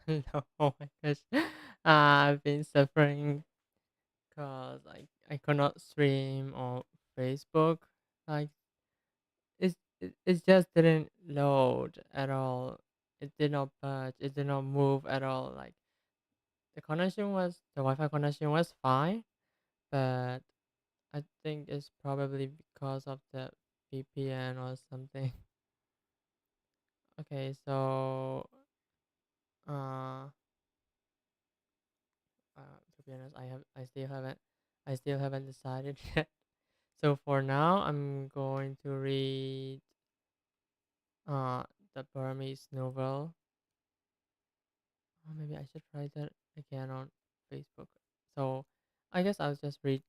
No, oh my gosh. I've been suffering because I cannot stream on Facebook. Like it just didn't load at all. It did not budge. It did not move at all. Like the Wi-Fi connection was fine, but I think it's probably because of the VPN or something. Okay, so uh, to be honest, I still haven't decided yet. So for now, I'm going to read uh the Burmese novel. Maybe I should try that again on Facebook. So I guess I'll just read.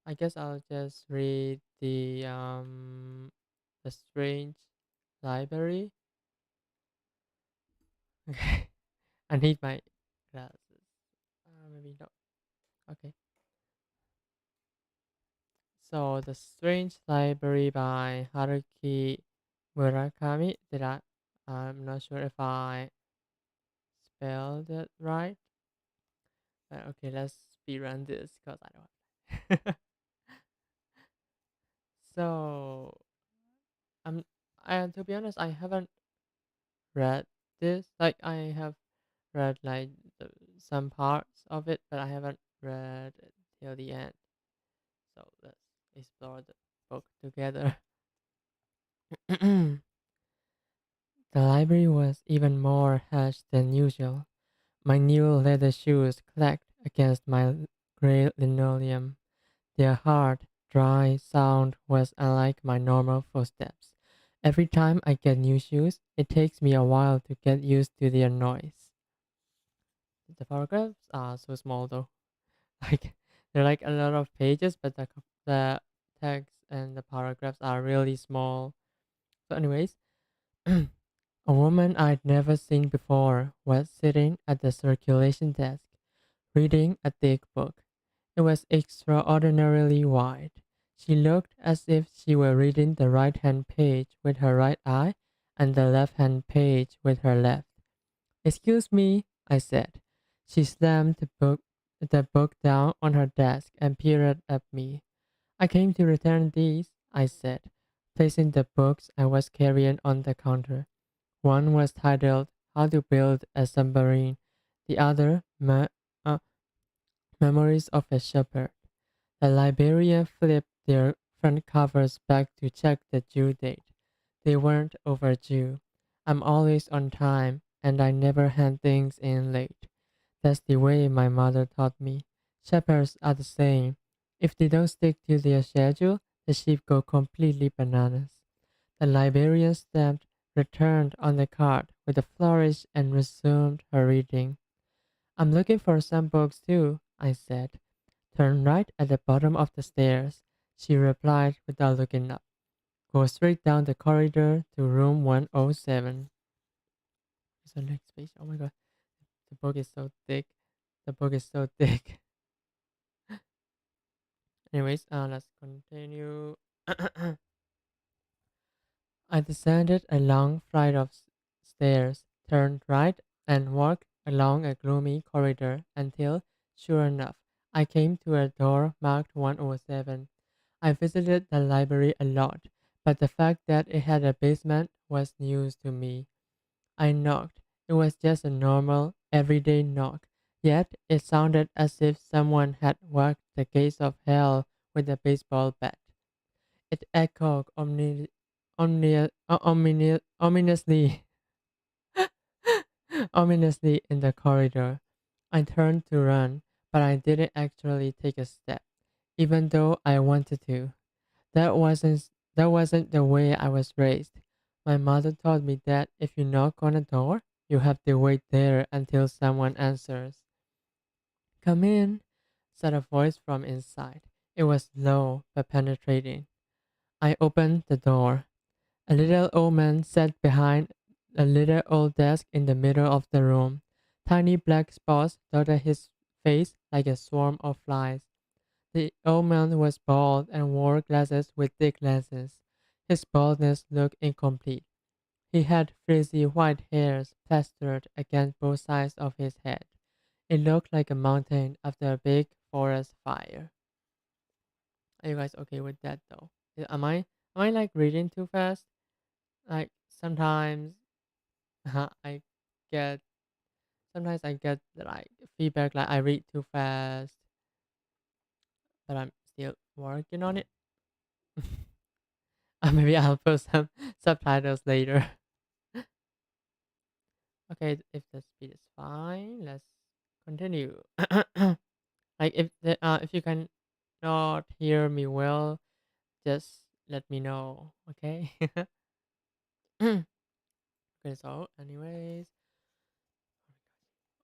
I guess I'll just read the Strange Library. Okay, I need my glasses. Maybe not. Okay. So the Strange Library by Haruki Murakami. I'm not sure if I spelled it right. But okay, let's speedrun this because I don't have So to be honest, I haven't read this. Like I have read some parts of it, but I haven't read it till the end. So let's explore the book together. The library was even more hush than usual. My new leather shoes clacked against my gray linoleum. Their hard, dry sound was unlike my normal footsteps. Every time I get new shoes, it takes me a while to get used to their noise. The paragraphs are so small though. Like they're like a lot of pages, but the text and the paragraphs are really small. So, anyways, a woman I'd never seen before was sitting at the circulation desk, reading a thick book. It was extraordinarily wide. She looked as if she were reading the right hand page with her right eye and the left hand page with her left. Excuse me, I said. She slammed the book down on her desk and peered at me. I came to return these, I said, placing the books I was carrying on the counter. One was titled How to Build a Submarine, the other uh, Memories of a Shepherd. The librarian flipped their front covers back to check the due date. They weren't overdue. I'm always on time, and I never hand things in late. That's the way my mother taught me. Shepherds are the same. If they don't stick to their schedule, the sheep go completely bananas. The librarian stamped returned on the card with a flourish and resumed her reading. I'm looking for some books too, I said. Turn right at the bottom of the stairs, she replied without looking up. Go straight down the corridor to room 107. It's the next page. Oh my god, the book is so thick. The book is so thick. Anyways, let's continue. I descended a long flight of stairs, turned right, and walked along a gloomy corridor until, sure enough, I came to a door marked 107. I visited the library a lot, but the fact that it had a basement was news to me. I knocked. It was just a normal, everyday knock, yet it sounded as if someone had whacked the gates of hell with a baseball bat. It echoed ominously, ominously in the corridor. I turned to run, but I didn't actually take a step, even though I wanted to. That wasn't the way I was raised. My mother taught me that if you knock on a door, you have to wait there until someone answers. Come in, said a voice from inside. It was low but penetrating. I opened the door. A little old man sat behind a little old desk in the middle of the room. Tiny black spots dotted his face like a swarm of flies. The old man was bald and wore glasses with thick lenses. His baldness looked incomplete. He had frizzy white hairs plastered against both sides of his head. It looked like a mountain after a big forest fire. Are you guys okay with that though? Am I like reading too fast? Like sometimes I get I get like feedback like I read too fast, but I'm still working on it. Maybe I'll put some subtitles later. Okay, if the speed is fine, let's continue. Like if you can not hear me well, just let me know. Okay. Okay. So, anyways,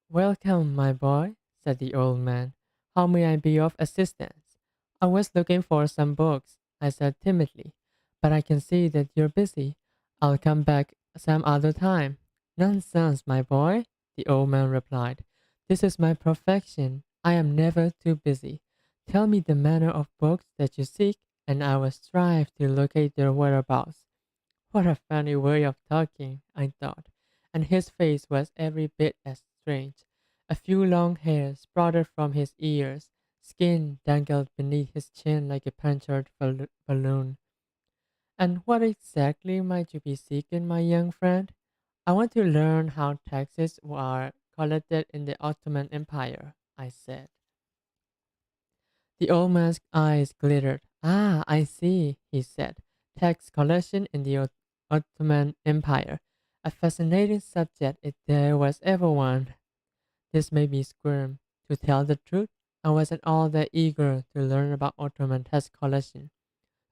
welcome, my boy, said the old man. How may I be of assistance? I was looking for some books, I said timidly, but I can see that you're busy. I'll come back some other time. Nonsense, my boy, the old man replied. This is my profession. I am never too busy. Tell me the manner of books that you seek, and I will strive to locate their whereabouts. What a funny way of talking, I thought, and his face was every bit as strange. A few long hairs sprouted from his ears, skin dangled beneath his chin like a punctured balloon. And what exactly might you be seeking, my young friend? I want to learn how taxes were collected in the Ottoman Empire, I said. The old man's eyes glittered. Ah, I see, he said. Tax collection in the Ottoman Empire. A fascinating subject if there was ever one. This made me squirm. To tell the truth, I wasn't all that eager to learn about Ottoman tax collection.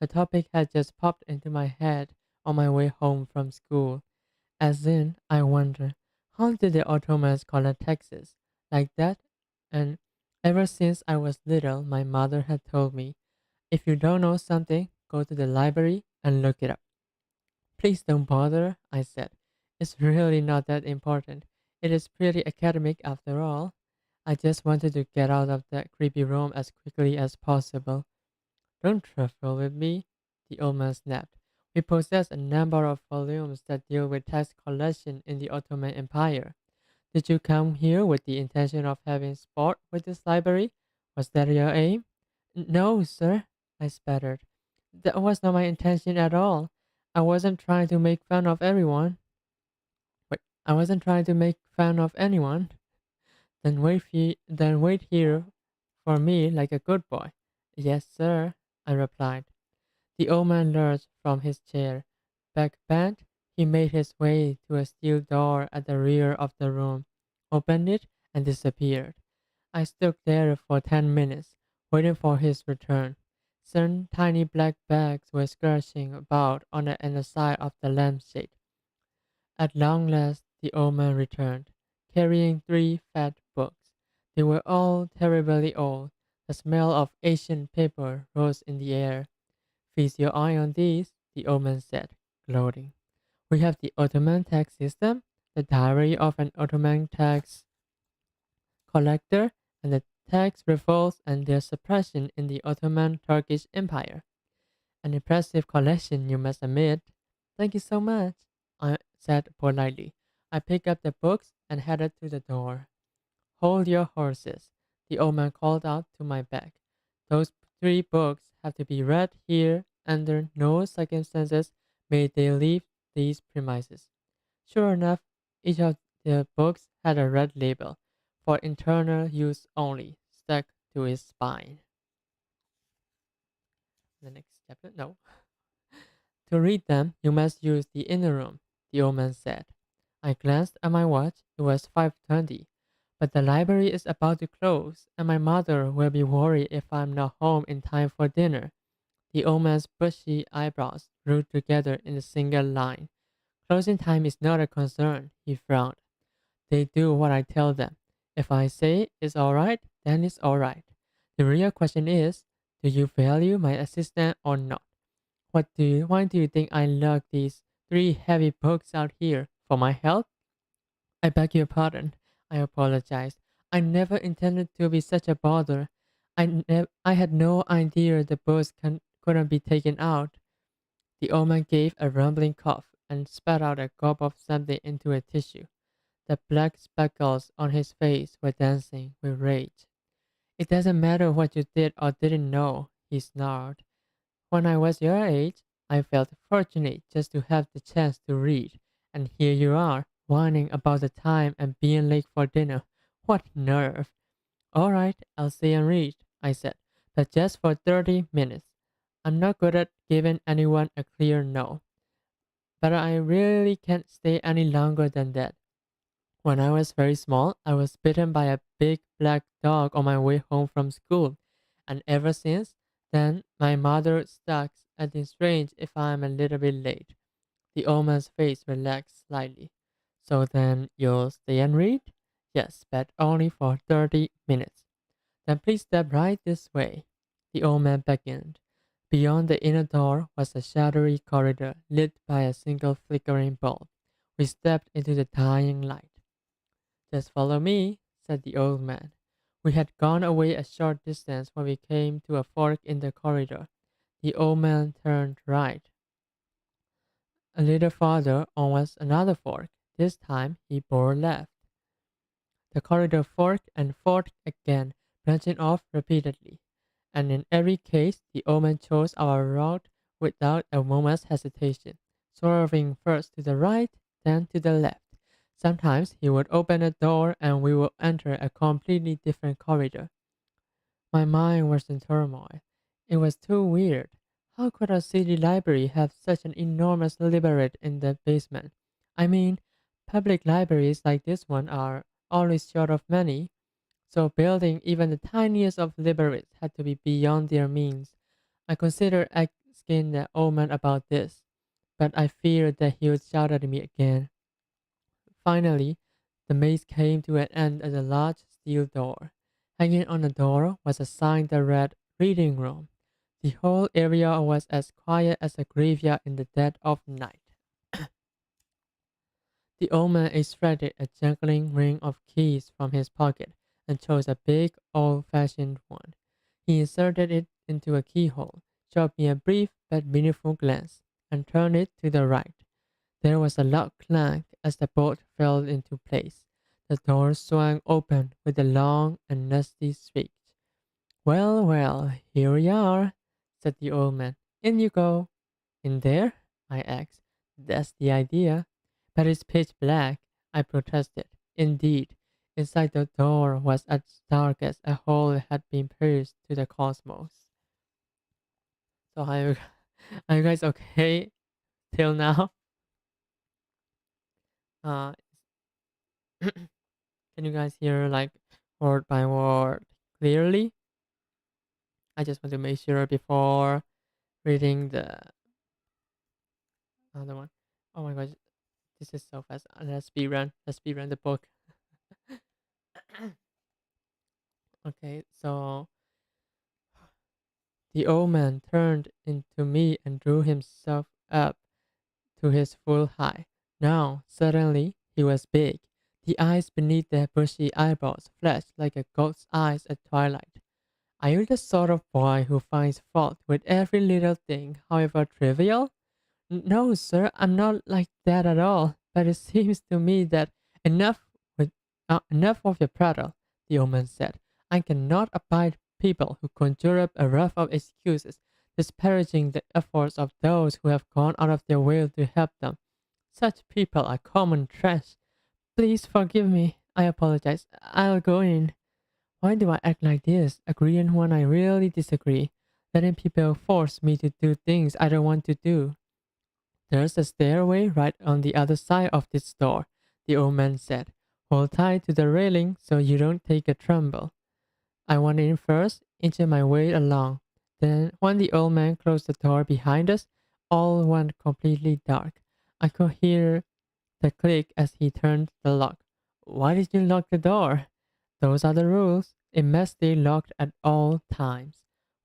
The topic had just popped into my head on my way home from school. As in, I wonder, how did the Ottomans collect taxes? Like that? And ever since I was little, my mother had told me, if you don't know something, go to the library and look it up. Please don't bother, I said. It's really not that important. It is pretty academic after all. I just wanted to get out of that creepy room as quickly as possible. Don't trifle with me, the old man snapped. We possess a number of volumes that deal with tax collection in the Ottoman Empire. Did you come here with the intention of having sport with this library? Was that your aim? No, sir, I sputtered. That was not my intention at all. I wasn't trying to make fun of everyone. Wait, I wasn't trying to make fun of anyone. Then wait here for me like a good boy. Yes, sir, I replied. The old man lurched from his chair. Back bent, he made his way to a steel door at the rear of the room, opened it, and disappeared. I stood there for 10 minutes, waiting for his return. Some tiny black bags were scratching about on the inner side of the lampshade. At long last, the old man returned, carrying three fat books. They were all terribly old. The smell of ancient paper rose in the air. Feast your eye on these, the old man said, gloating. We have the Ottoman tax system, the diary of an Ottoman tax collector, and the tax revolts and their suppression in the Ottoman Turkish Empire. An impressive collection, you must admit. Thank you so much, I said politely. I picked up the books and headed to the door. Hold your horses, the old man called out to my back. Those three books have to be read here. Under no circumstances may they leave these premises. Sure enough, each of the books had a red label, for internal use only, stuck to its spine. The next chapter? No. To read them, you must use the inner room, the old man said. I glanced at my watch. It was 5:20. But the library is about to close, and my mother will be worried if I'm not home in time for dinner. The old man's bushy eyebrows drew together in a single line. Closing time is not a concern, he frowned. They do what I tell them. If I say it's alright, then it's alright. The real question is, do you value my assistance or not? Why do you think I lug these three heavy books out here? For my health? I beg your pardon. I apologized. I never intended to be such a bother. I had no idea the books couldn't be taken out. The old man gave a rumbling cough. and spat out a gulp of something into a tissue. The black speckles on his face were dancing with rage. It doesn't matter what you did or didn't know, he snarled. When I was your age, I felt fortunate just to have the chance to read. And here you are, whining about the time and being late for dinner. What nerve! All right, I'll stay and read, I said, but just for 30 minutes. I'm not good at giving anyone a clear no, but I really can't stay any longer than that. When I was very small, I was bitten by a big black dog on my way home from school, and ever since then, my mother sucks at it strange if I'm a little bit late. The old man's face relaxed slightly. So then you'll stay and read? Yes, but only for 30 minutes. Then please step right this way. The old man beckoned. Beyond the inner door was a shadowy corridor lit by a single flickering bulb. We stepped into the dying light. Just follow me, said the old man. We had gone away a short distance when we came to a fork in the corridor. The old man turned right. A little farther on was another fork. This time he bore left. The corridor forked and forked again, branching off repeatedly. And in every case, the old man chose our route without a moment's hesitation, swerving first to the right, then to the left. Sometimes he would open a door and we would enter a completely different corridor. My mind was in turmoil. It was too weird. How could a city library have such an enormous library in the basement? I mean, public libraries like this one are always short of money, so building even the tiniest of libraries had to be beyond their means. I considered asking the old man about this, but I feared that he would shout at me again. Finally, the maze came to an end at a large steel door. Hanging on the door was a sign that read Reading Room. The whole area was as quiet as a graveyard in the dead of night. The old man extracted a jangling ring of keys from his pocket and chose a big, old-fashioned one. He inserted it into a keyhole, shot me a brief but meaningful glance, and turned it to the right. There was a loud clank as the bolt fell into place. The door swung open with a long and nasty shriek. Well, well, here we are, said the old man. In you go. In there? I asked. That's the idea. But it's pitch black, I protested. Indeed, inside the door was as dark as a hole had been pierced to the cosmos. So are you guys okay till now? Uh, can you guys hear like word by word clearly? I just want to make sure before reading the other one. Oh my gosh, this is so fast. Let's speed run. Let's speed run the book. Okay, so the old man turned into me and drew himself up to his full height. Now, suddenly, he was big. The eyes beneath the bushy eyebrows flashed like a goat's eyes at twilight. Are you the sort of boy who finds fault with every little thing, however trivial? No, sir, I'm not like that at all. But it seems to me that enough with enough of your prattle, the old man said. I cannot abide people who conjure up a ruff of excuses, disparaging the efforts of those who have gone out of their way to help them. Such people are common trash. Please forgive me. I apologize. I'll go in. Why do I act like this, agreeing when I really disagree, letting people force me to do things I don't want to do? There's a stairway right on the other side of this door, the old man said. Hold tight to the railing so you don't take a tumble. I went in first, inching my way along. Then, when the old man closed the door behind us, all went completely dark. I could hear the click as he turned the lock. Why did you lock the door? Those are the rules. It must stay locked at all times.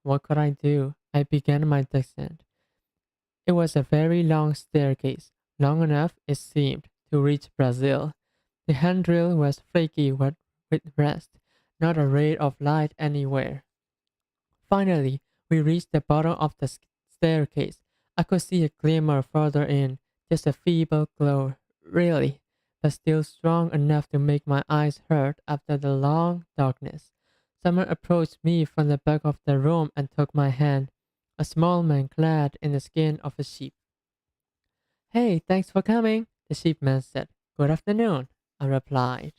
What could I do? I began my descent. It was a very long staircase, long enough, it seemed, to reach Brazil. The handrail was flaky with rust, not a ray of light anywhere. Finally, we reached the bottom of the staircase. I could see a glimmer further in. just a feeble glow, really, but still strong enough to make my eyes hurt after the long darkness. Someone approached me from the back of the room and took my hand, a small man clad in the skin of a sheep. Hey, thanks for coming, the sheepman said. Good afternoon, I replied.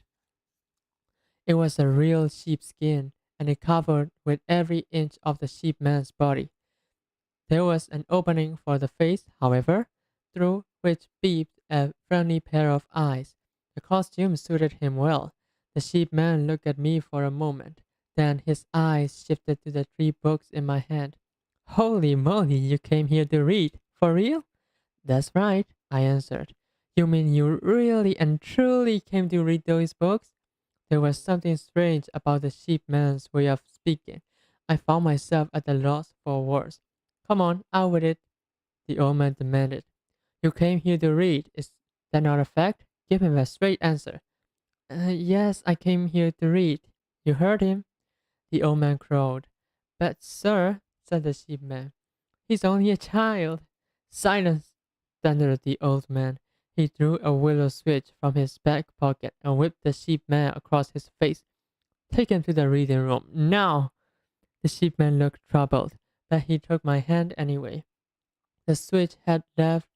It was a real sheepskin, and it covered with every inch of the sheepman's body. There was an opening for the face, however, through which peeped a friendly pair of eyes. The costume suited him well. The sheepman looked at me for a moment. Then his eyes shifted to the three books in my hand. Holy moly, you came here to read? For real? That's right, I answered. You mean you really and truly came to read those books? There was something strange about the sheepman's way of speaking. I found myself at a loss for words. Come on, out with it, the old man demanded. You came here to read. Is that not a fact? Give him a straight answer. Yes, I came here to read. You heard him, the old man crowed. But, sir, said the sheepman, he's only a child. Silence, thundered the old man. He drew a willow switch from his back pocket and whipped the sheepman across his face. Take him to the reading room, now! The sheepman looked troubled, but he took my hand anyway. The switch had left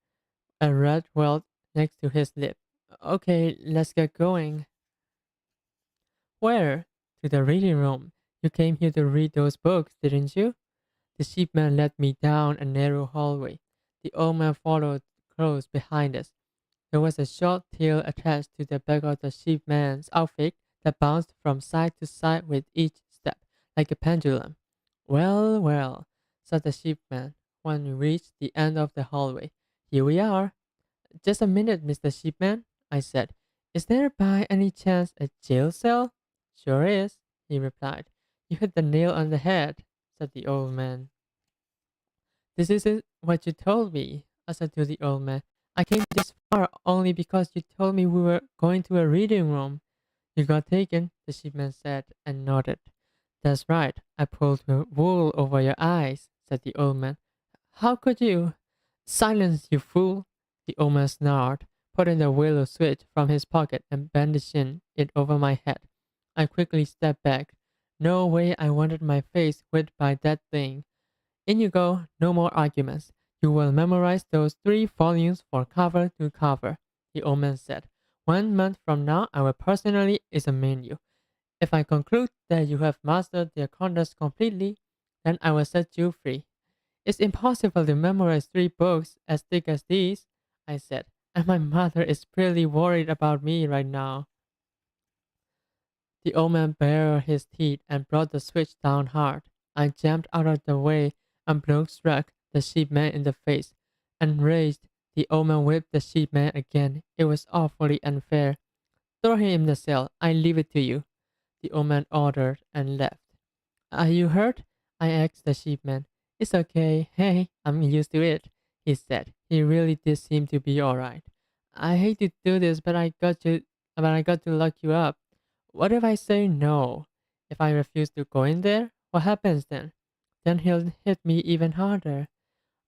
a red welt next to his lip. Okay, let's get going. Where? To the reading room. You came here to read those books, didn't you? The sheepman led me down a narrow hallway. The old man followed close behind us. There was a short tail attached to the back of the sheepman's outfit that bounced from side to side with each step, like a pendulum. Well, well, said the sheepman when we reached the end of the hallway. Here we are. Just a minute, Mr. Sheepman, I said. Is there by any chance a jail cell? Sure is, he replied. You hit the nail on the head, said the old man. This isn't what you told me, I said to the old man. I came this far only because you told me we were going to a reading room. You got taken, the sheepman said and nodded. That's right, I pulled the wool over your eyes, said the old man. How could you? Silence, you fool, the old man snarled, putting the willow switch from his pocket and bandaging it over my head. I quickly stepped back. No way I wanted my face whipped by that thing. In you go, no more arguments. You will memorize those 3 volumes for cover to cover, the old man said. 1 month from now, I will personally examine you. If I conclude that you have mastered their contents completely, then I will set you free. It's impossible to memorize 3 books as thick as these, I said, and my mother is pretty worried about me right now. The old man bared his teeth and brought the switch down hard. I jumped out of the way and blow struck the sheepman in the face. Enraged, the old man whipped the sheepman again. It was awfully unfair. Throw him in the cell. I leave it to you, the old man ordered and left. Are you hurt? I asked the sheepman. It's okay. Hey, I'm used to it, he said. He really did seem to be all right. I hate to do this, but I got to lock you up. What if I say no? If I refuse to go in there, what happens then? Then he'll hit me even harder.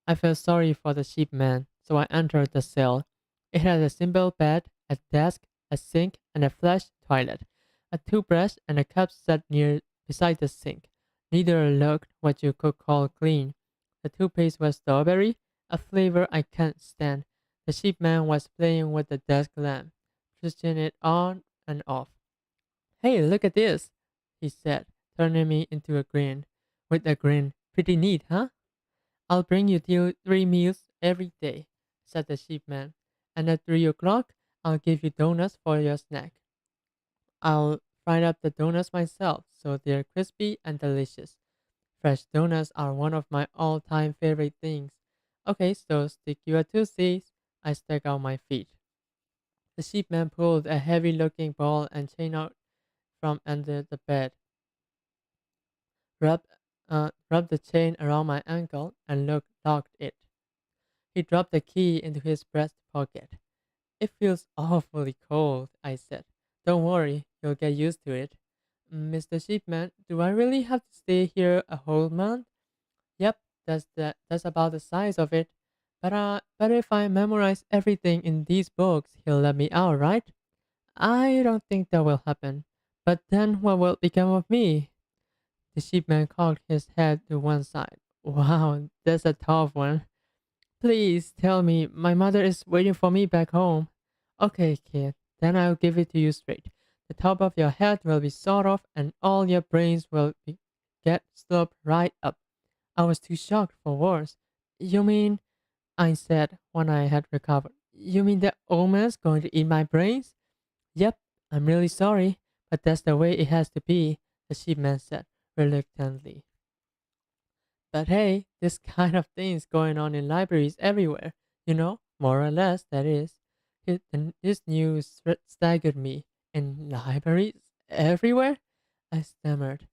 I felt sorry for the sheepman, so I entered the cell. It had a simple bed, a desk, a sink, and a flush toilet. A toothbrush and a cup sat near beside the sink. Neither looked what you could call clean. The toothpaste was strawberry, a flavor I can't stand. The sheepman was playing with the desk lamp, twisting it on and off. Hey, look at this, he said, turning me into a grin. With a grin, pretty neat, huh? I'll bring you 3 meals every day, said the sheepman. And at 3 o'clock, I'll give you donuts for your snack. I'll fry up the donuts myself, so they're crispy and delicious. Fresh donuts are one of my all-time favorite things. Okay, so stick your tootsies. I stuck out my feet. The sheepman pulled a heavy-looking ball and chain out from under the bed, rubbed, rubbed the chain around my ankle, and locked it. He dropped the key into his breast pocket. It feels awfully cold, I said. Don't worry, you'll get used to it. Mr. Sheepman, do I really have to stay here a whole month? Yep, that's about the size of it. But if I memorize everything in these books, he'll let me out, right? I don't think that will happen. But then what will become of me? The sheepman cocked his head to one side. Wow, that's a tough one. Please tell me my mother is waiting for me back home. Okay, kid, then I'll give it to you straight. The top of your head will be sawed off and all your brains will get sloped right up. I was too shocked for words. You mean, I said when I had recovered, you mean that old man's going to eat my brains? Yep, I'm really sorry, but that's the way it has to be, the sheepman said reluctantly. But hey, this kind of thing's going on in libraries everywhere, more or less, that is. This news staggered me. In libraries? Everywhere? I stammered.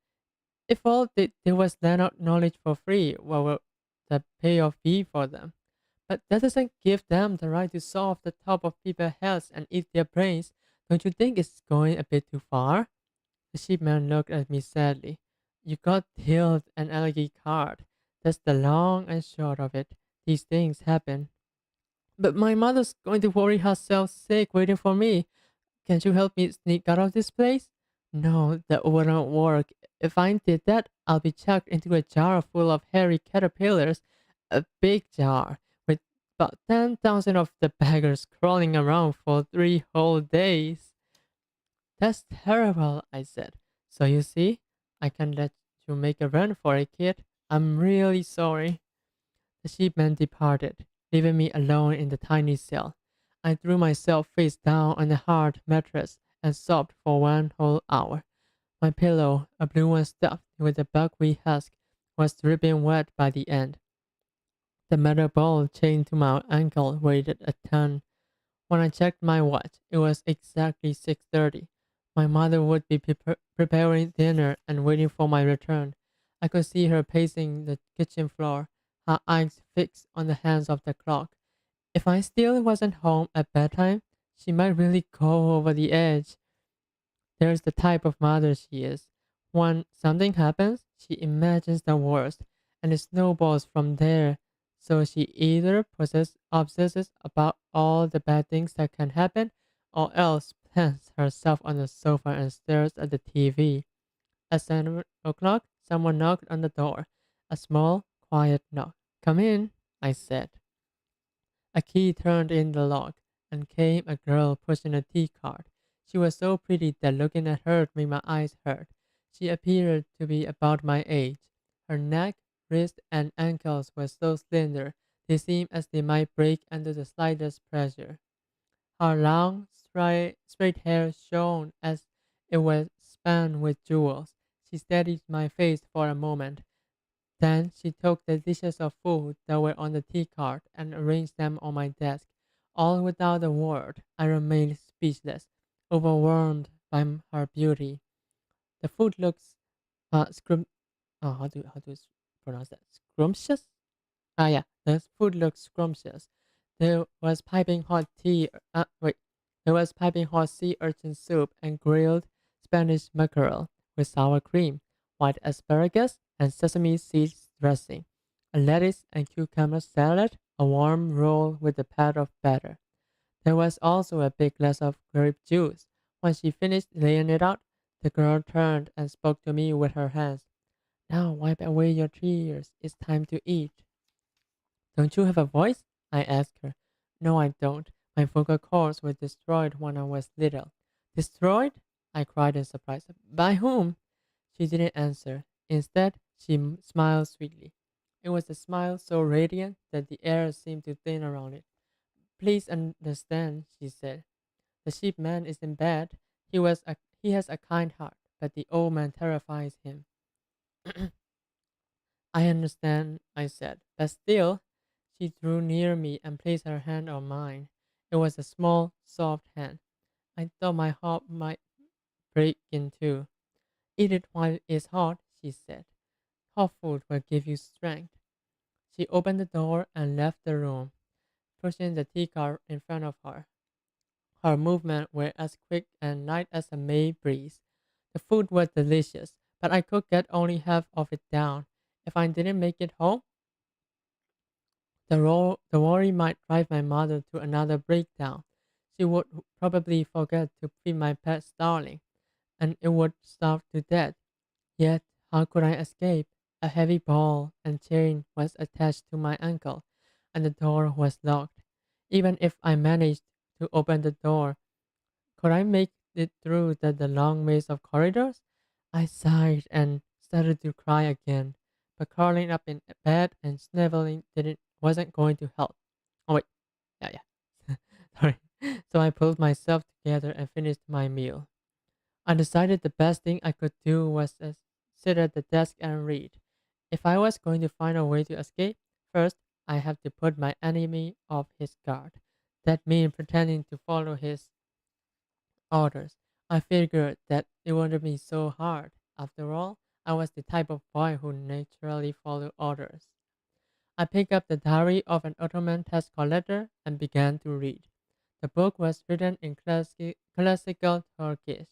If all they did was lend out knowledge for free, what will the payoff be for them? But that doesn't give them the right to saw off the top of people's heads and eat their brains. Don't you think it's going a bit too far? The sheepman looked at me sadly. You got dealt an ugly card. That's the long and short of it. These things happen. But my mother's going to worry herself sick waiting for me. Can't you help me sneak out of this place? No, that wouldn't work. If I did that, I'll be chucked into a jar full of hairy caterpillars. A big jar with about 10,000 of the beggars crawling around for 3 whole days. That's terrible, I said. So you see, I can't let you make a run for it, kid. I'm really sorry. The sheepman departed, leaving me alone in the tiny cell. I threw myself face down on the hard mattress and sobbed for 1 whole hour. My pillow, a blue one stuffed with a buckwheat husk, was dripping wet by the end. The metal ball chained to my ankle weighed a ton. When I checked my watch, it was exactly 6:30. My mother would be preparing dinner and waiting for my return. I could see her pacing the kitchen floor, her eyes fixed on the hands of the clock. If I still wasn't home at bedtime, she might really go over the edge. There's the type of mother she is. When something happens, she imagines the worst, and it snowballs from there. So she either obsesses about all the bad things that can happen, or else plants herself on the sofa and stares at the TV. At 7 o'clock, someone knocked on the door. A small, quiet knock. Come in, I said. A key turned in the lock, and came a girl pushing a tea cart. She was so pretty that looking at her made my eyes hurt. She appeared to be about my age. Her neck, wrist, and ankles were so slender they seemed as they might break under the slightest pressure. Her long, straight hair shone as it was spun with jewels. She studied my face for a moment, then she took the dishes of food that were on the tea cart and arranged them on my desk. All without a word, I remained speechless, overwhelmed by her beauty. The food looks how do you pronounce that? Scrumptious? Ah, yeah, the food looked scrumptious. There was piping hot tea. Wait, there was piping hot sea urchin soup and grilled Spanish mackerel with sour cream, white asparagus, and sesame seeds dressing, a lettuce and cucumber salad, a warm roll with a pat of batter. There was also a big glass of grape juice. When she finished laying it out, the girl turned and spoke to me with her hands. Now wipe away your tears. It's time to eat. Don't you have a voice? I asked her. No, I don't. My vocal cords were destroyed when I was little. Destroyed? I cried in surprise. By whom? She didn't answer. Instead, she smiled sweetly. It was a smile so radiant that the air seemed to thin around it. Please understand, she said. The sheep man is in bed. He has a kind heart, but the old man terrifies him. I understand, I said, but still. She drew near me and placed her hand on mine. It was a small, soft hand. I thought my heart might break in two. Eat it while it's hot, she said. Hot food will give you strength. She opened the door and left the room, pushing the tea cart in front of her. Her movements were as quick and light as a May breeze. The food was delicious, but I could get only half of it down. If I didn't make it home, The worry might drive my mother to another breakdown. She would probably forget to feed my pet starling, and it would starve to death. Yet, how could I escape? A heavy ball and chain was attached to my ankle, and the door was locked. Even if I managed to open the door, could I make it through the long maze of corridors? I sighed and started to cry again, but curling up in bed and sniveling didn't wasn't going to help. Oh wait, yeah. Sorry. So I pulled myself together and finished my meal. I decided the best thing I could do was sit at the desk and read. If I was going to find a way to escape, first I have to put my enemy off his guard. That means pretending to follow his orders. I figured that it wouldn't be so hard. After all, I was the type of boy who naturally followed orders. I picked up the diary of an Ottoman tax collector and began to read. The book was written in classical Turkish.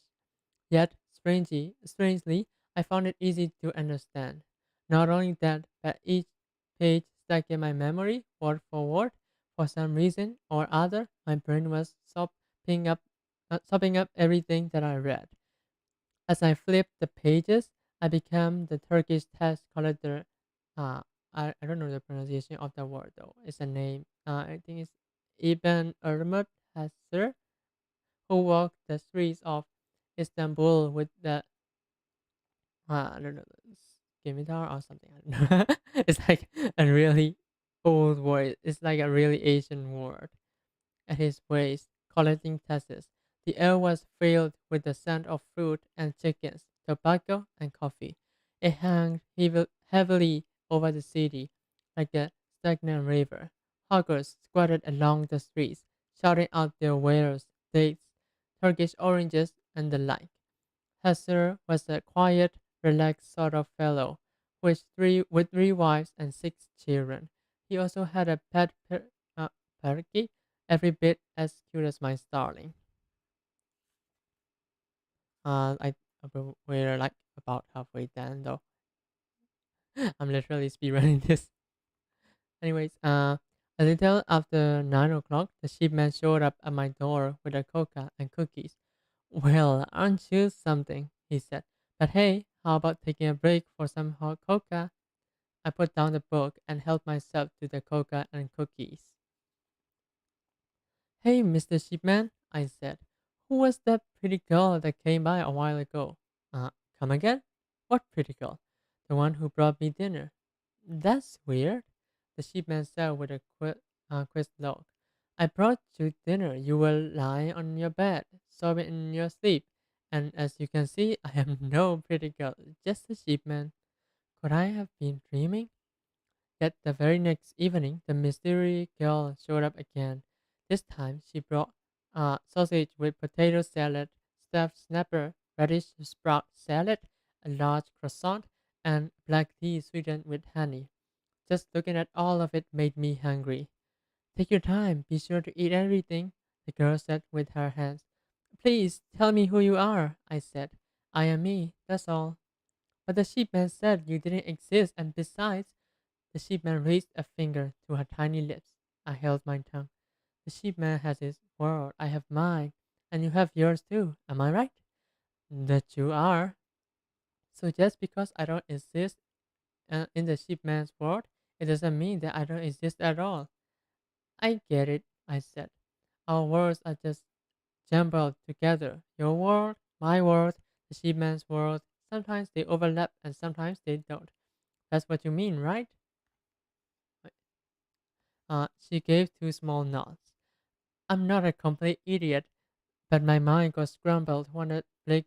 Yet, strangely, I found it easy to understand. Not only that, but each page stuck in my memory, word for word. For some reason or other, my brain was sopping up everything that I read. As I flipped the pages, I became the Turkish tax collector. Uh, I don't know the pronunciation of the word though. It's a name. I think it's Ibn Ermut Hasser, who walked the streets of Istanbul with the I don't know, scimitar or something. I don't know. It's like a really old word. It's like a really Asian word. At his waist, collecting taxes. The air was filled with the scent of fruit and chickens, tobacco and coffee. It hung heavily over the city like a stagnant river. Hawkers squatted along the streets, shouting out their wares, dates, Turkish oranges, and the like. Hesser was a quiet, relaxed sort of fellow, with three wives and six children. He also had a parakeet, every bit as cute as my starling. We're like about halfway done though. I'm literally speedrunning this. Anyways, a little after 9 o'clock, the shipman showed up at my door with a coca and cookies. Well, aren't you something? He said. But hey, how about taking a break for some hot coca? I put down the book and helped myself to the coca and cookies. Hey, Mr. Shipman, I said. Who was that pretty girl that came by a while ago? Come again? What pretty girl? The one who brought me dinner. That's weird, the shipman said with a quick look. I brought you dinner. You were lying on your bed, sobbing in your sleep, and as you can see, I am no pretty girl, just a shipman. Could I have been dreaming? Yet the very next evening, the mysterious girl showed up again. This time, she brought sausage with potato salad, stuffed snapper, radish sprout salad, a large croissant, and black tea sweetened with honey. Just looking at all of it made me hungry. Take your time, be sure to eat everything, the girl said with her hands. Please tell me who you are, I said. I am me, that's all. But the sheepman said you didn't exist, and besides, the sheepman raised a finger to her tiny lips. I held my tongue. The sheepman has his world, I have mine, and you have yours too, am I right? That you are. So just because I don't exist in the sheepman's world, it doesn't mean that I don't exist at all. I get it, I said. Our worlds are just jumbled together. Your world, my world, the sheepman's world. Sometimes they overlap and sometimes they don't. That's what you mean, right? She gave two small nods. I'm not a complete idiot, but my mind got scrambled when a big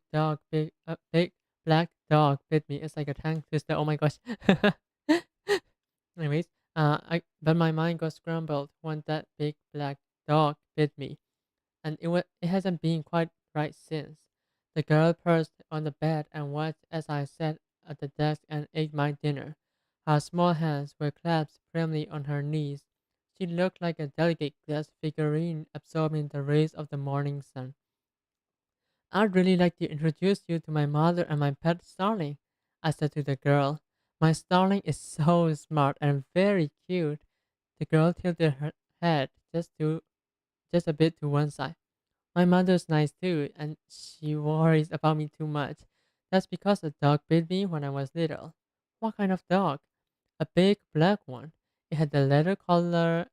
black dog bit me. It's like a tongue twister. Oh my gosh. Anyways, but my mind got scrambled when that big black dog bit me, and it hasn't been quite right since. The girl perched on the bed and watched as I sat at the desk and ate my dinner. Her small hands were clasped firmly on her knees. She looked like a delicate glass figurine absorbing the rays of the morning sun. I'd really like to introduce you to my mother and my pet starling, I said to the girl. My starling is so smart and very cute. The girl tilted her head just a bit to one side. My mother's nice too, and she worries about me too much. That's because a dog bit me when I was little. What kind of dog? A big black one. It had the leather collar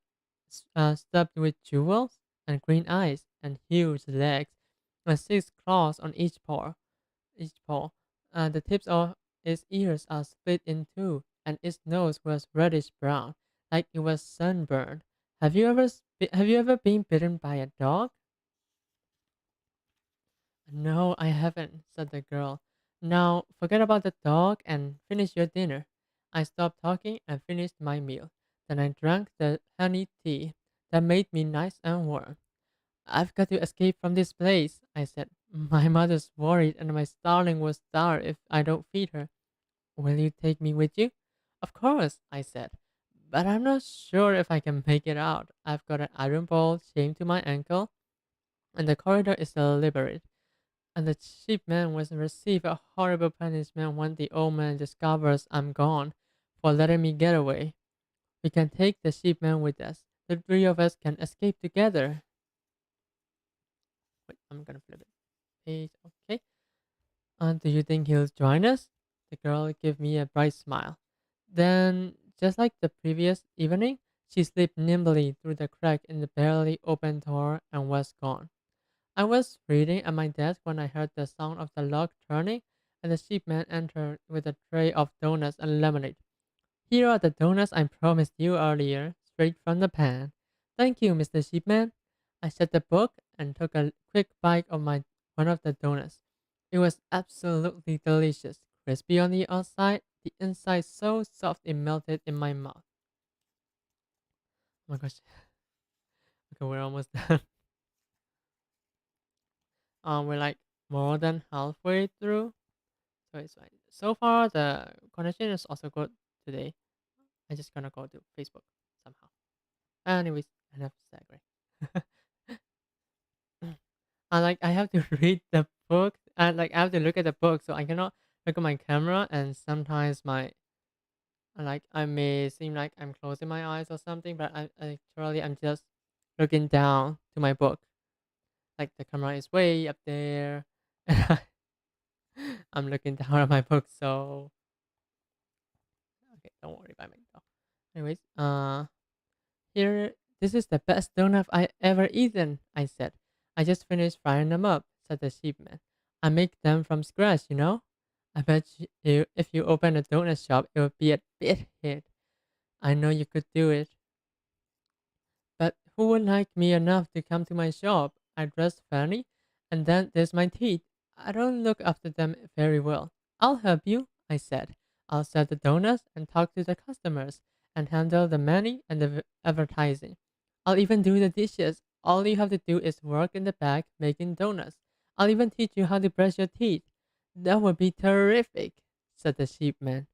stuffed with jewels and green eyes and huge legs and six claws on each paw. The tips of its ears are split in two, and its nose was reddish brown, like it was sunburned. Have you ever been bitten by a dog? No, I haven't, said the girl. Now forget about the dog and finish your dinner. I stopped talking and finished my meal. Then I drank the honey tea that made me nice and warm. I've got to escape from this place, I said. My mother's worried and my starling will starve if I don't feed her. Will you take me with you? Of course, I said. But I'm not sure if I can make it out. I've got an iron ball chained to my ankle, and the corridor is deliberate. And the cheap man will receive a horrible punishment when the old man discovers I'm gone for letting me get away. We can take the sheep man with us. The three of us can escape together. Wait, I'm gonna flip it. Page, okay. Do you think he'll join us? The girl gave me a bright smile. Then, just like the previous evening, she slipped nimbly through the crack in the barely open door and was gone. I was reading at my desk when I heard the sound of the lock turning and the sheepman entered with a tray of donuts and lemonade. Here are the donuts I promised you earlier, straight from the pan. Thank you, Mr. Sheepman. I shut the book and took a quick bite of my one of the donuts. It was absolutely delicious, crispy on the outside, the inside so soft it melted in my mouth. Oh my gosh. Okay, we're almost done. We're like more than halfway through. So it's fine. So far, the connection is also good today. I'm just gonna go to Facebook somehow. Anyways, enough segue. I have to read the book. I have to look at the book, so I cannot look at my camera. And sometimes I may seem like I'm closing my eyes or something, but I'm just looking down to my book. Like the camera is way up there, and I'm looking down at my book. So okay, don't worry about me though. Anyways, here, this is the best donut I ever eaten, I said. I just finished frying them up, said the sheepman. I make them from scratch, you know? I bet you if you open a donut shop, it would be a big hit. I know you could do it. But who would like me enough to come to my shop? I dress funny, and then there's my teeth. I don't look after them very well. I'll help you, I said. I'll sell the donuts and talk to the customers and handle the money and the advertising. I'll even do the dishes. All you have to do is work in the back making donuts. I'll even teach you how to brush your teeth. That would be terrific, said the sheepman.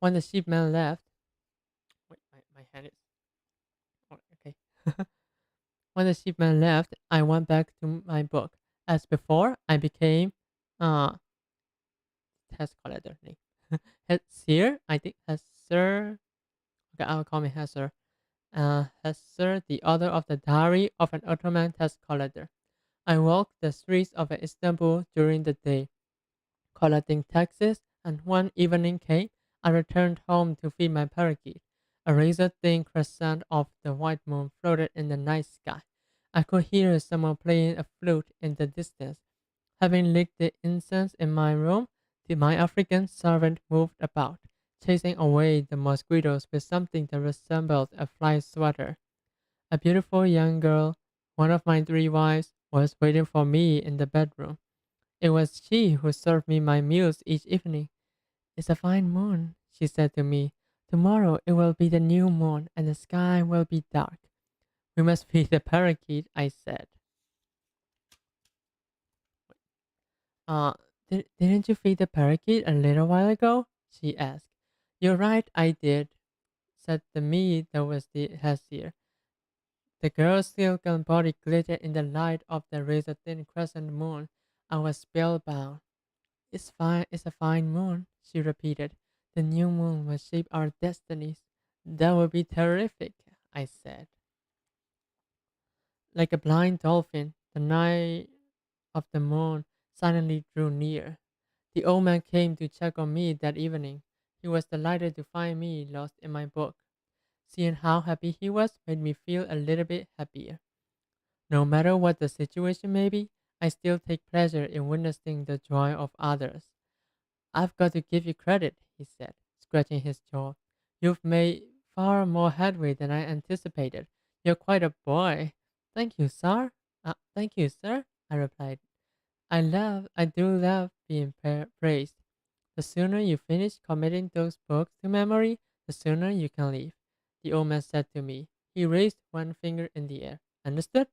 When the sheepman left, wait, my hand is, oh, okay. When the shipment left, I went back to my book. As before, I became uh test collector name. Hesir, I think Hesir. Okay, I'll call me Hesir. Hesir, the author of the Diary of an Ottoman Tax Collector. I walked the streets of Istanbul during the day, collecting taxes, and one evening came, I returned home to feed my parakeet. A razor thin crescent of the white moon floated in the night sky. I could hear someone playing a flute in the distance. Having lit the incense in my room, my African servant moved about, chasing away the mosquitoes with something that resembled a fly swatter. A beautiful young girl, one of my three wives, was waiting for me in the bedroom. It was she who served me my meals each evening. It's a fine moon, she said to me. Tomorrow it will be the new moon and the sky will be dark. We must feed the parakeet, I said. Uh, didn't you feed the parakeet a little while ago? She asked. You're right, I did, said the me that was the Hesir. The girl's silken body glittered in the light of the razor thin crescent moon. I was spellbound. It's fine, it's a fine moon, she repeated. The new moon will shape our destinies. That would be terrific, I said. Like a blind dolphin, the night of the moon suddenly drew near. The old man came to check on me that evening. He was delighted to find me lost in my book. Seeing how happy he was made me feel a little bit happier. No matter what the situation may be, I still take pleasure in witnessing the joy of others. I've got to give you credit, he said, scratching his jaw. You've made far more headway than I anticipated. You're quite a boy. Thank you, sir. Thank you, sir, I replied. I do love being praised. The sooner you finish committing those books to memory, the sooner you can leave, the old man said to me. He raised one finger in the air. Understood?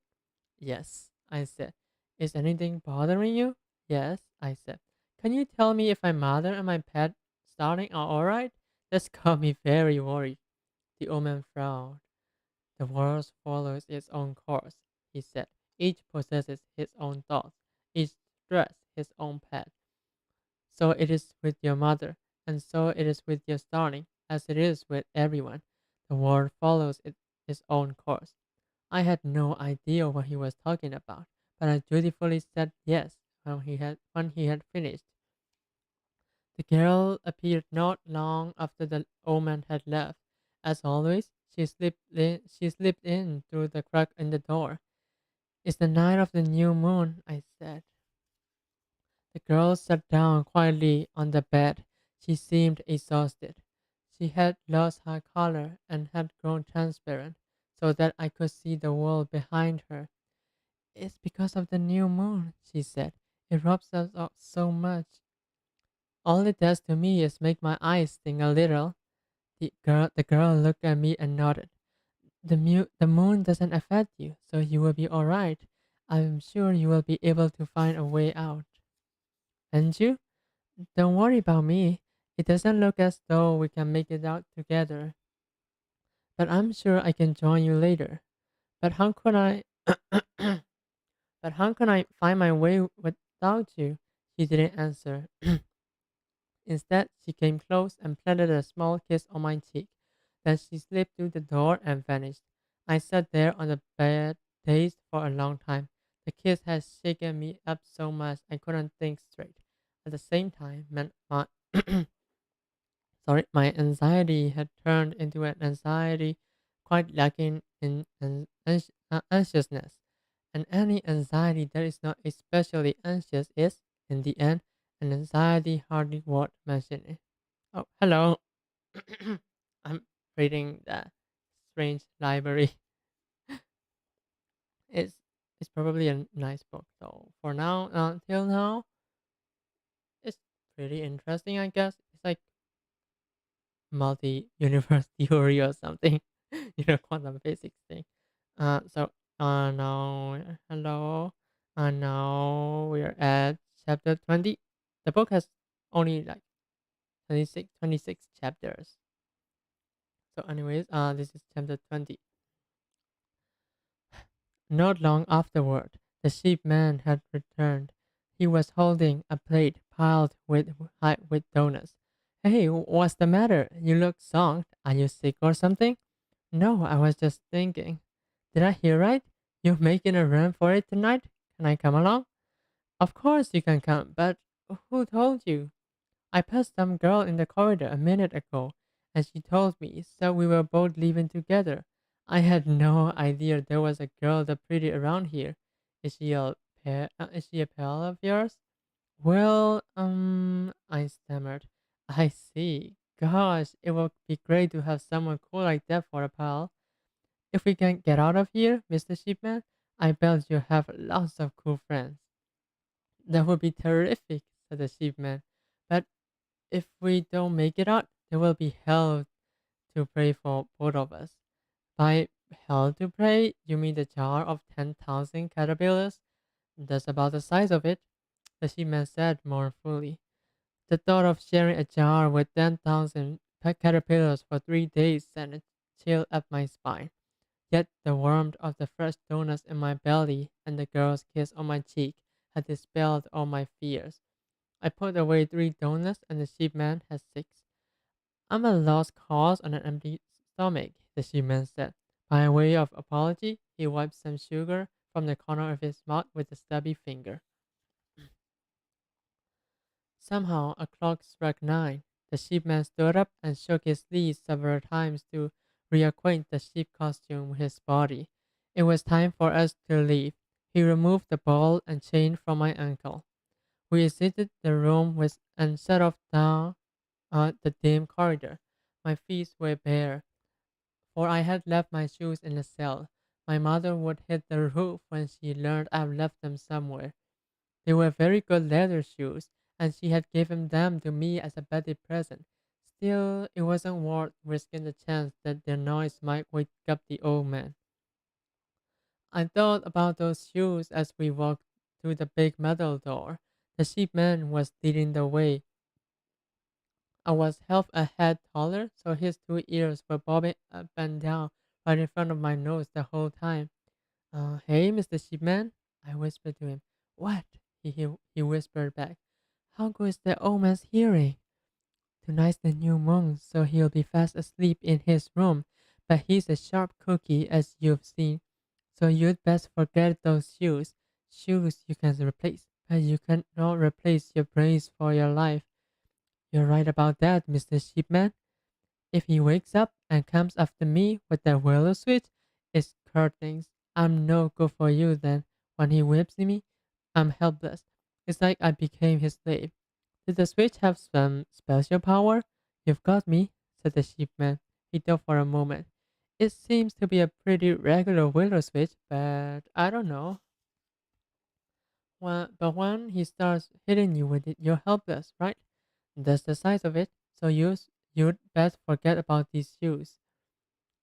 Yes, I said. Is anything bothering you? Yes, I said. Can you tell me if my mother and my pet starting are alright? That's got me very worried. The old man frowned. The world follows its own course, he said. Each possesses his own thoughts, each dress his own path. So it is with your mother, and so it is with your starling, as it is with everyone. The world follows its own course. I had no idea what he was talking about, but I dutifully said yes when he had finished. The girl appeared not long after the old man had left. As always, she slipped in through the crack in the door. It's the night of the new moon, I said. The girl sat down quietly on the bed. She seemed exhausted. She had lost her color and had grown transparent, so that I could see the world behind her. It's because of the new moon, she said. It robs us of so much. All it does to me is make my eyes sting a little. The girl looked at me and nodded. The moon doesn't affect you, so you will be all right. I'm sure you will be able to find a way out. And you? Don't worry about me. It doesn't look as though we can make it out together. But I'm sure I can join you later. But how could I but how can I find my way without you? She didn't answer. Instead, she came close and planted a small kiss on my cheek. Then she slipped through the door and vanished. I sat there on the bed, dazed for a long time. The kiss had shaken me up so much I couldn't think straight. At the same time, my anxiety had turned into an anxiety quite lacking in anxiousness. And any anxiety that is not especially anxious is, in the end, an anxiety hardly worth mentioning. Oh, hello. I'm reading the strange library. It's it's probably a nice book. So for now, until now, it's pretty interesting. I guess it's like multi-universe theory or something. Quantum physics thing. Now, hello. Now we are at chapter 20. The book has only like 26 chapters. So, anyways, this is chapter 20. Not long afterward, the sheep man had returned. He was holding a plate piled with donuts. Hey, what's the matter? You look zonked. Are you sick or something? No, I was just thinking. Did I hear right? You're making a run for it tonight? Can I come along? Of course you can come, but who told you? I passed some girl in the corridor a minute ago, and she told me, so we were both leaving together. I had no idea there was a girl that pretty around here. Is she a pal of yours? Well, I stammered. I see. Gosh, it would be great to have someone cool like that for a pal. If we can get out of here, Mr. Shipman, I bet you have lots of cool friends. That would be terrific, said the sheepman. But if we don't make it out, there will be hell to pray for both of us. By hell to pray, you mean the jar of 10,000 caterpillars? That's about the size of it, the sheepman said mournfully. The thought of sharing a jar with 10,000 caterpillars for 3 days sent a chill up my spine. Yet the warmth of the fresh donuts in my belly and the girl's kiss on my cheek had dispelled all my fears. I put away 3 donuts and the sheepman had 6. I'm a lost cause on an empty stomach, the sheepman said. By way of apology, he wiped some sugar from the corner of his mouth with a stubby finger. Somehow a clock struck 9. The sheepman stood up and shook his legs several times to reacquaint the sheep costume with his body. It was time for us to leave. He removed the ball and chain from my ankle. We exited the room and set off down the dim corridor. My feet were bare, for I had left my shoes in the cell. My mother would hit the roof when she learned I'd left them somewhere. They were very good leather shoes, and she had given them to me as a birthday present. Still, it wasn't worth risking the chance that their noise might wake up the old man. I thought about those shoes as we walked through the big metal door. The sheepman was leading the way. I was half a head taller, so his two ears were bobbing up and down right in front of my nose the whole time. Hey, Mr. Sheepman, I whispered to him. What? He whispered back. How good is the old man's hearing? Tonight's the new moon, so he'll be fast asleep in his room, but he's a sharp cookie, as you've seen. So you'd best forget those shoes. Shoes you can replace, but you cannot replace your brains for your life. You're right about that, Mr. Sheepman. If he wakes up and comes after me with that willow switch, it's curtains. I'm no good for you then. When he whips me, I'm helpless. It's like I became his slave. Did the switch have some special power? You've got me, said the sheepman. He thought for a moment. It seems to be a pretty regular willow switch, but I don't know. But when he starts hitting you with it, you're helpless, right? That's the size of it. So you'd best forget about these shoes.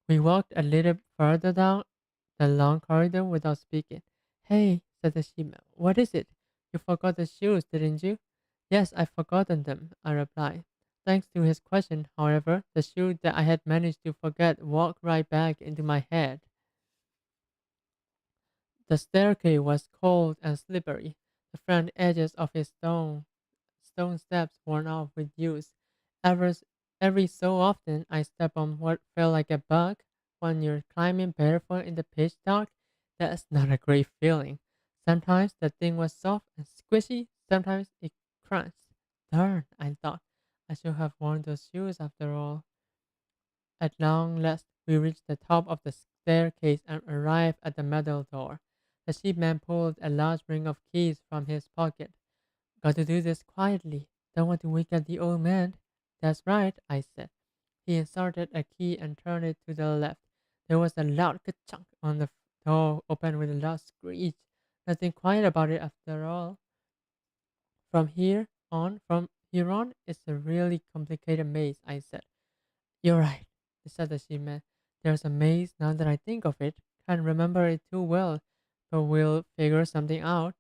We walked a little further down the long corridor without speaking. Hey, said the sheepman, what is it? You forgot the shoes, didn't you? Yes, I've forgotten them, I replied. Thanks to his question, however, the shoe that I had managed to forget walked right back into my head. The staircase was cold and slippery, the front edges of its stone steps worn off with use. Ever, every so often, I step on what felt like a bug. When you're climbing barefoot in the pitch dark, that's not a great feeling. Sometimes the thing was soft and squishy, sometimes it crunched. Darn, I thought, I should have worn those shoes after all. At long last, we reached the top of the staircase and arrived at the metal door. The sheepman pulled a large ring of keys from his pocket. Got to do this quietly. Don't want to wake up the old man. That's right, I said. He inserted a key and turned it to the left. There was a loud ka-chunk on the door, opened with a loud screech. Nothing quiet about it after all. From here on, it's a really complicated maze, I said. You're right, said the sheepman. There's a maze now that I think of it. Can't remember it too well, but we'll figure something out.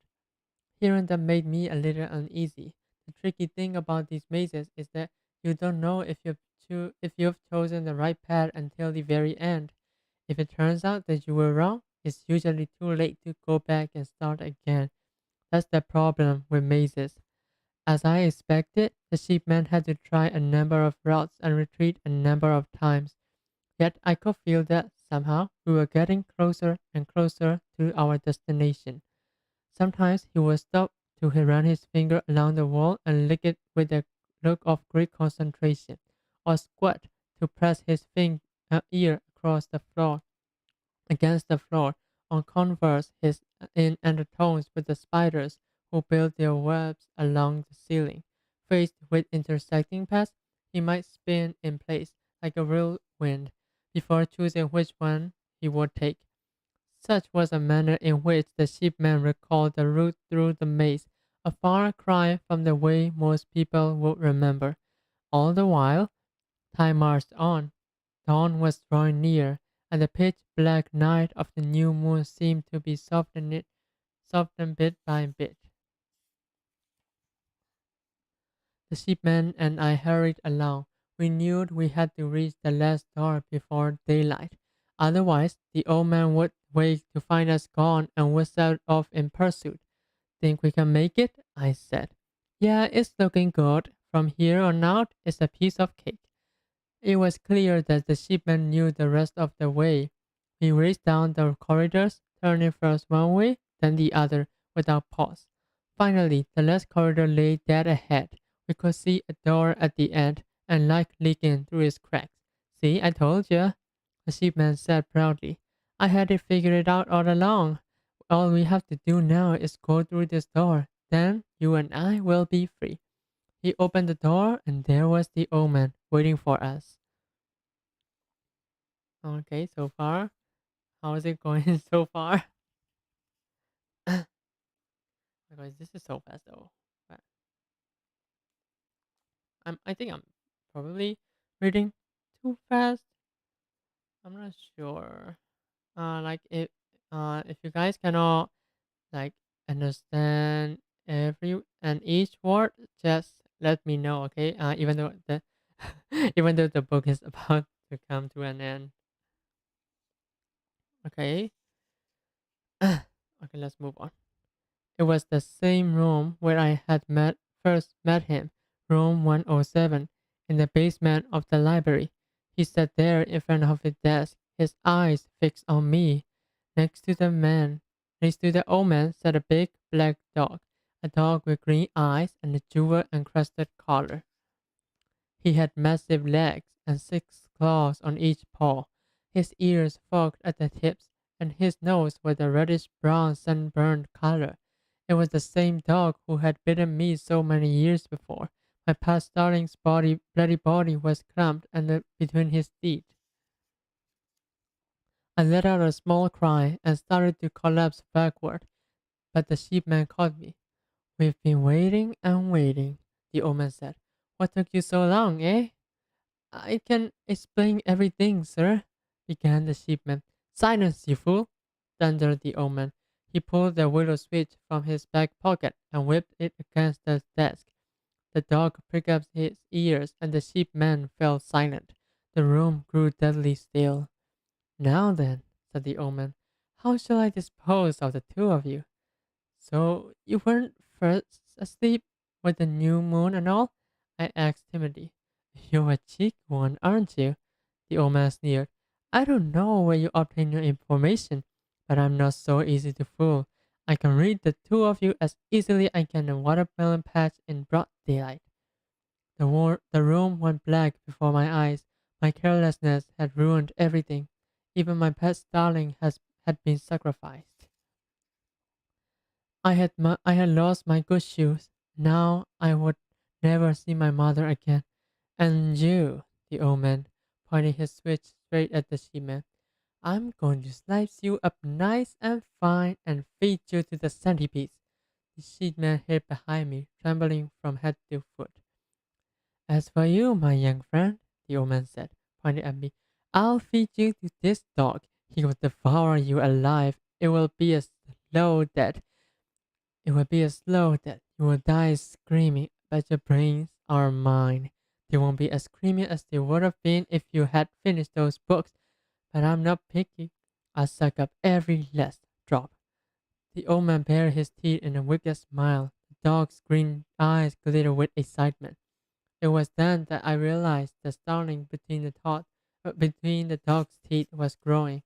Hearing them made me a little uneasy. The tricky thing about these mazes is that you don't know if you've chosen the right path until the very end. If it turns out that you were wrong, it's usually too late to go back and start again. That's the problem with mazes. As I expected, the sheepman had to try a number of routes and retreat a number of times. Yet I could feel that somehow we were getting closer and closer to our destination. Sometimes he would stop to run his finger along the wall and lick it with a look of great concentration, or squat to press his ear across the floor, against the floor, or converse in undertones with the spiders who build their webs along the ceiling. Faced with intersecting paths, he might spin in place like a whirlwind before choosing which one he would take. Such was the manner in which the sheepman recalled the route through the maze, a far cry from the way most people would remember. All the while, time marched on. Dawn was drawing near, and the pitch black night of the new moon seemed to be softened bit by bit. The sheepman and I hurried along. We knew we had to reach the last door before daylight. Otherwise, the old man would wake to find us gone and would set off in pursuit. Think we can make it? I said. Yeah, it's looking good. From here on out, it's a piece of cake. It was clear that the sheepman knew the rest of the way. We raced down the corridors, turning first one way, then the other, without pause. Finally, the last corridor lay dead ahead. We could see a door at the end and light leaking through its cracks. See, I told you, the sheepman said proudly. I had it figured out all along. All we have to do now is go through this door. Then you and I will be free. He opened the door, and there was the old man waiting for us. Okay, so far, how is it going so far? Because this is so fast though. But I think I'm probably reading too fast. I'm not sure. Like if you guys cannot like understand every and each word, just let me know, okay? Even though the even though the book is about to come to an end. Okay. Okay, let's move on. It was the same room where I had first met him, room 107, in the basement of the library. He sat there in front of his desk, his eyes fixed on me. Next to the man, Next to the old man sat a big black dog, a dog with green eyes and a jewel encrusted collar. He had massive legs and 6 claws on each paw. His ears forked at the tips, and his nose was a reddish brown sunburned color. It was the same dog who had bitten me so many years before. My past darling's bloody body was clumped between his teeth. I let out a small cry and started to collapse backward, but the sheepman caught me. We've been waiting and waiting, the old man said. What took you so long, eh? I can explain everything, sir, began the shipman. Silence, you fool, thundered the old man. He pulled the willow switch from his back pocket and whipped it against the desk. The dog pricked up his ears and the sheepman fell silent. The room grew deadly still. Now then, said the old man, how shall I dispose of the two of you? So you weren't first asleep with the new moon and all? I asked timidly. You're a cheeky one, aren't you? The old man sneered. I don't know where you obtain your information, but I'm not so easy to fool. I can read the two of you as easily as I can a watermelon patch in broad daylight. The room went black before my eyes. My carelessness had ruined everything. Even my pet darling had been sacrificed. I had lost my good shoes. Now I would never see my mother again. And you, the old man, pointing his switch straight at the sheepman, I'm going to slice you up nice and fine and feed you to the centipedes. The sheepman hid behind me, trembling from head to foot. As for you, my young friend, the old man said, pointing at me, I'll feed you to this dog. He will devour you alive. It will be a slow death. You will die screaming, but your brains are mine. They won't be as screaming as they would have been if you had finished those books, but I'm not picky. I'll suck up every last drop. The old man bared his teeth in a wicked smile. The dog's green eyes glittered with excitement. It was then that I realized the starling between the dog's teeth was growing.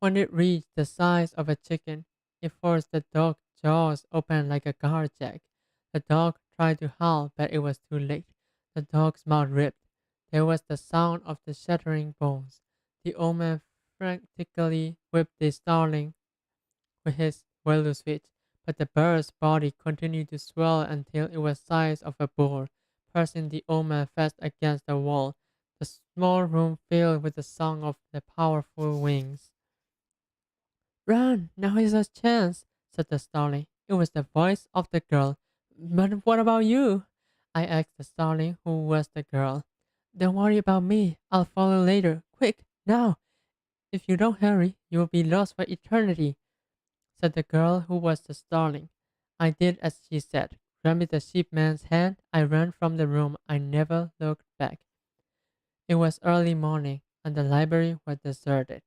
When it reached the size of a chicken, it forced the dog's jaws open like a guard jack. The dog tried to howl, but it was too late. The dog's mouth ripped. There was the sound of the shattering bones. The old man frantically whipped the starling with his willow switch, but the bird's body continued to swell until it was the size of a bull, pressing the old man fast against the wall. The small room filled with the song of the powerful wings. Run, now is our chance, said the starling. It was the voice of the girl. But what about you? I asked the starling who was the girl. Don't worry about me. I'll follow later. Quick, now. If you don't hurry, you will be lost for eternity, said the girl who was the starling. I did as she said. Grabbing the sheepman's hand, I ran from the room. I never looked back. It was early morning, and the library was deserted.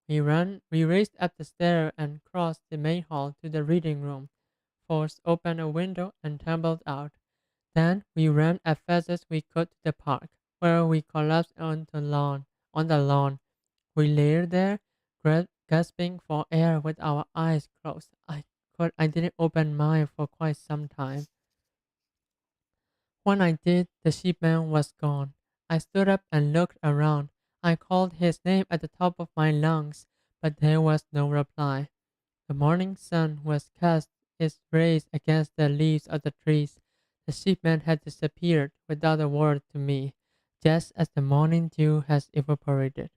We raced up the stair and crossed the main hall to the reading room, forced open a window and tumbled out. Then we ran as fast as we could to the park, where we collapsed on the lawn. We lay there, gasping for air with our eyes closed. I didn't open mine for quite some time. When I did, the sheepman was gone. I stood up and looked around. I called his name at the top of my lungs, but there was no reply. The morning sun was cast its rays against the leaves of the trees. The sheepman had disappeared without a word to me, just as the morning dew has evaporated.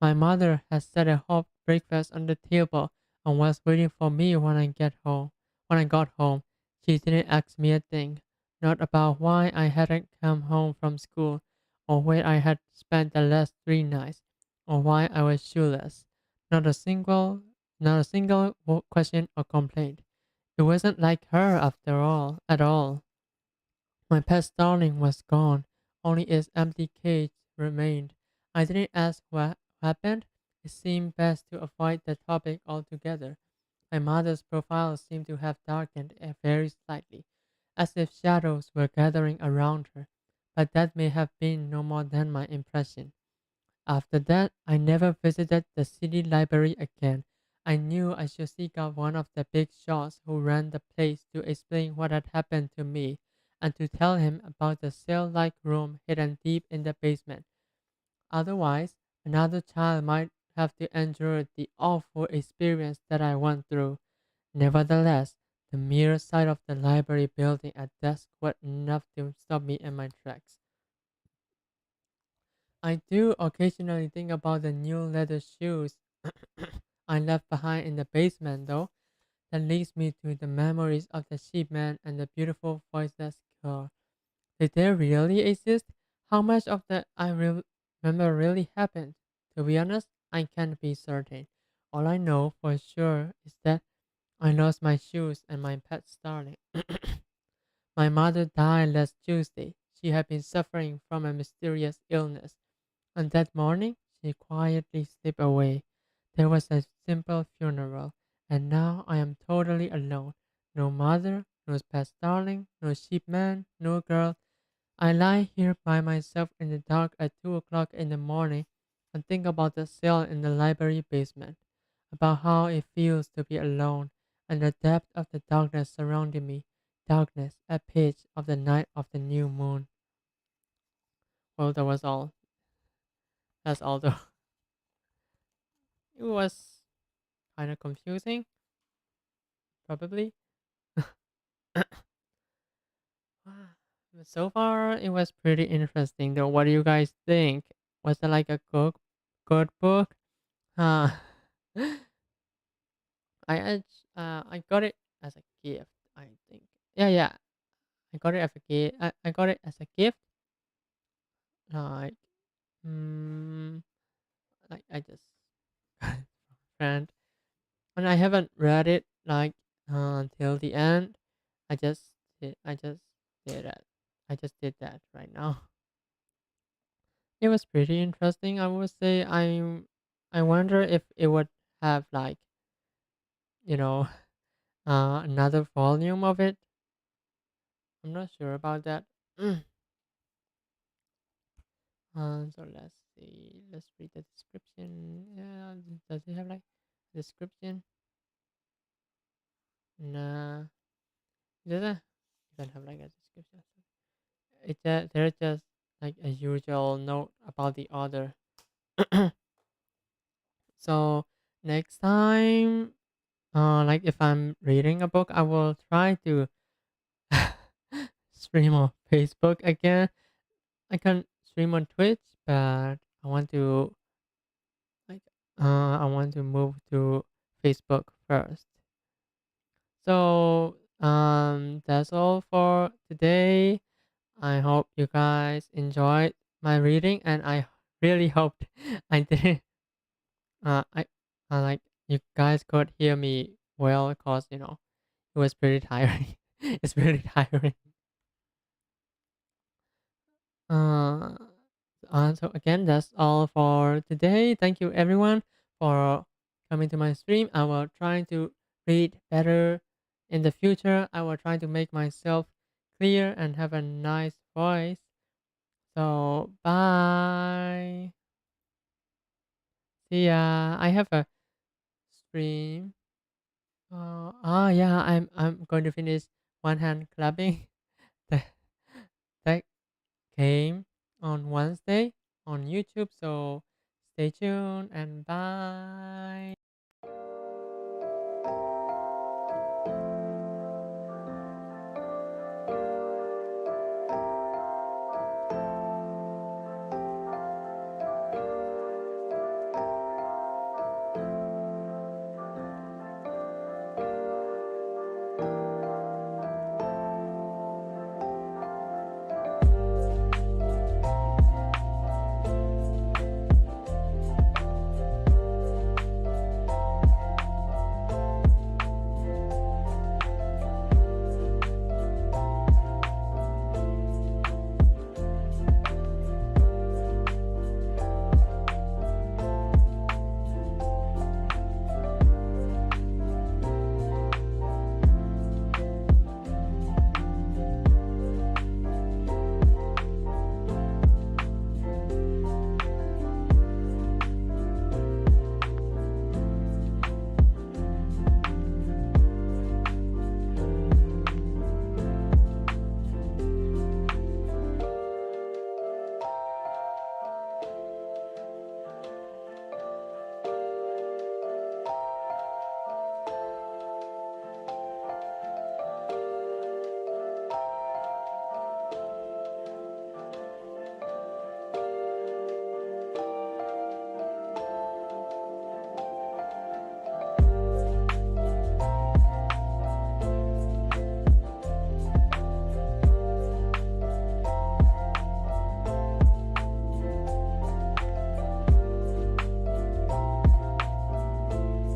My mother had set a hot breakfast on the table and was waiting for me when I get home. When I got home, she didn't ask me a thing, not about why I hadn't come home from school, or where I had spent the last 3 nights, or why I was shoeless. Not a single, not a single question or complaint. It wasn't like her after all, at all. My pet starling was gone, only its empty cage remained. I didn't ask what happened. It seemed best to avoid the topic altogether. My mother's profile seemed to have darkened very slightly, as if shadows were gathering around her, but that may have been no more than my impression. After that, I never visited the city library again. I knew I should seek out one of the big shots who ran the place to explain what had happened to me and to tell him about the cell like room hidden deep in the basement. Otherwise, another child might have to endure the awful experience that I went through. Nevertheless, the mere sight of the library building at dusk was enough to stop me in my tracks. I do occasionally think about the new leather shoes I left behind in the basement, though. That leads me to the memories of the sheepman and the beautiful voiceless girl. Did they really exist? How much of that remember really happened? To be honest, I can't be certain. All I know for sure is that I lost my shoes and my pet starling. My mother died last Tuesday. She had been suffering from a mysterious illness, and that morning she quietly slipped away. There was a simple funeral, and now I am totally alone. No mother, no pet darling, no sheepman, no girl. I lie here by myself in the dark at 2 o'clock in the morning and think about the cell in the library basement, about how it feels to be alone, and the depth of the darkness surrounding me, darkness at pitch of the night of the new moon. Well, that was all. That's all though. It was kind of confusing, probably. But so far, it was pretty interesting though. What do you guys think? Was it like a good book? Uh, I got it as a gift. I think. Yeah. I got it as a gift. I got it as a gift. Like, mm, like I just got it from a friend, and I haven't read it like until the end. I just I just did that. I just did that right now. It was pretty interesting. I would say I wonder if it would have like you know another volume of it. I'm not sure about that. So let's see. Let's read the description. Yeah, does it have like description? Nah, it doesn't. It doesn't have like a description. There's just like a usual note about the author. So next time, like if I'm reading a book, I will try to stream on Facebook again. I can stream on Twitch, but like I want to move to Facebook first. So that's all for today. I hope you guys enjoyed my reading, and I really hoped I did. I like you guys could hear me well, because it was pretty tiring. It's pretty tiring. Uh, so again, that's all for today. Thank you everyone for coming to my stream. I will try to read better in the future. I will try to make myself clear and have a nice voice. So bye. See ya. I have a stream. Yeah, I'm going to finish one hand clapping. that that came on Wednesday on YouTube. So stay tuned and bye.